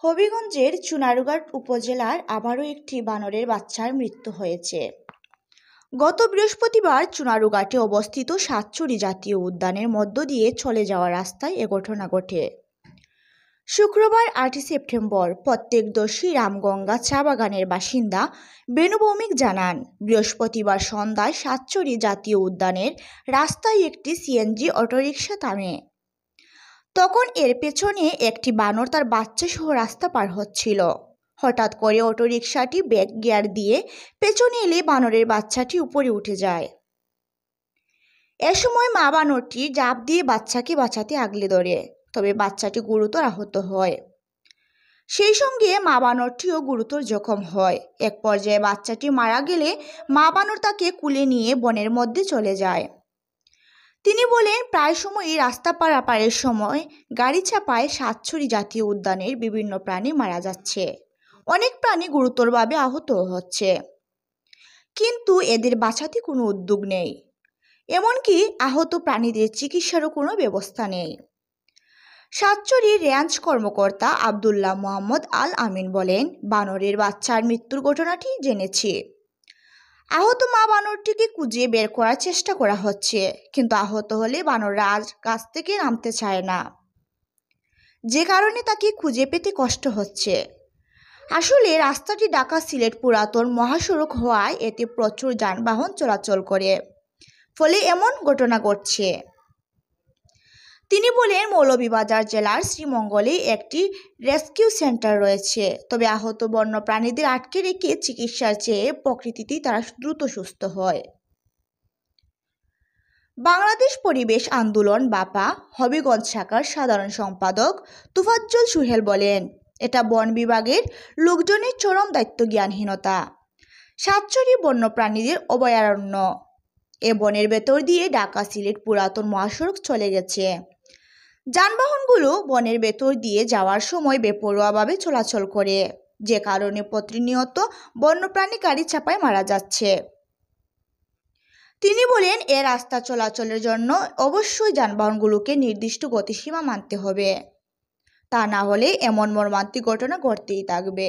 হবিগঞ্জের চুনারুঘাট উপজেলার আবারও একটি বানরের বাচ্চার মৃত্যু হয়েছে। গত বৃহস্পতিবার চুনারুঘাটে অবস্থিত সাতচুরি জাতীয় উদ্যানের মধ্য দিয়ে চলে যাওয়া রাস্তায় এ ঘটনা ঘটে। শুক্রবার 8 সেপ্টেম্বর প্রত্যক্ষদর্শী রামগঙ্গা চা বাগানের বাসিন্দা বেনু ভৌমিক জানান, বৃহস্পতিবার সন্ধ্যায় সাতচুরি জাতীয় উদ্যানের রাস্তায় একটি সিএনজি অটোরিকশা থামে। তখন এর পেছনে একটি বানর তার বাচ্চা সহ রাস্তা পার হচ্ছিল। হঠাৎ করে অটোরিকশাটি ব্যাক গিয়ার দিয়ে পেছনে এলে বানরের বাচ্চাটি উপরে উঠে যায়। এ সময় মা বানরটি ঝাঁপ দিয়ে বাচ্চাকে বাঁচাতে আগলে ধরে, তবে বাচ্চাটি গুরুতর আহত হয়। সেই সঙ্গে মা বানরটিও গুরুতর জখম হয়। এক পর্যায়ে বাচ্চাটি মারা গেলে মা বানর তাকে কুলে নিয়ে বনের মধ্যে চলে যায়। তিনি বলেন, প্রায় সময়ই রাস্তা পারাপারের সময় গাড়ি চাপায় সাতচুরি জাতীয় উদ্যানের বিভিন্ন প্রাণী মারা যাচ্ছে। অনেক প্রাণী গুরুতরভাবে আহত হচ্ছে, কিন্তু এদের বাঁচাতে কোনো উদ্যোগ নেই। এমনকি আহত প্রাণীদের চিকিৎসারও কোনো ব্যবস্থা নেই। সাতচুরি রেঞ্জ কর্মকর্তা আবদুল্লাহ মোহাম্মদ আল আমিন বলেন, বানরের বাচ্চার মৃত্যুর ঘটনাটি জেনেছি। আহত মা বানরটিকে খুঁজে বের করার চেষ্টা করা হচ্ছে, কিন্তু আহত হলে বানররা গাছ থেকে নামতে চায় না, যে কারণে তাকে খুঁজে পেতে কষ্ট হচ্ছে। আসলে রাস্তাটি ঢাকা সিলেট পুরাতন মহাসড়ক হওয়ায় এতে প্রচুর যানবাহন চলাচল করে, ফলে এমন ঘটনা ঘটছে। তিনি বলেন, মৌলভীবাজার জেলার শ্রীমঙ্গলে একটি রেস্কিউ সেন্টার রয়েছে, তবে আহত বন্য প্রাণীদের আটকে রেখে চিকিৎসার চেয়ে প্রকৃতিতেই তারা দ্রুত সুস্থ হয়। বাংলাদেশ পরিবেশ আন্দোলন বাপা হবিগঞ্জ শাখার সাধারণ সম্পাদক তুফাজ্জল সুহেল বলেন, এটা বন বিভাগের লোকজনের চরম দায়িত্বজ্ঞানহীনতা। সাতচুরি বন্যপ্রাণীদের অভয়ারণ্য। এ বনের ভেতর দিয়ে ঢাকা সিলেট পুরাতন মহাসড়ক চলে গেছে। যানবাহনগুলো বনের ভেতর দিয়ে যাওয়ার সময় বেপরোয়াভাবে চলাচল করে, যে কারণে প্রতিনিয়ত বন্যপ্রাণী গাড়ি চাপায় মারা যাচ্ছে। তিনি বলেন, এ রাস্তা চলাচলের জন্য অবশ্যই যানবাহনগুলোকে নির্দিষ্ট গতিসীমা মানতে হবে, তা না হলে এমন মর্মান্তিক ঘটনা ঘটতেই থাকবে।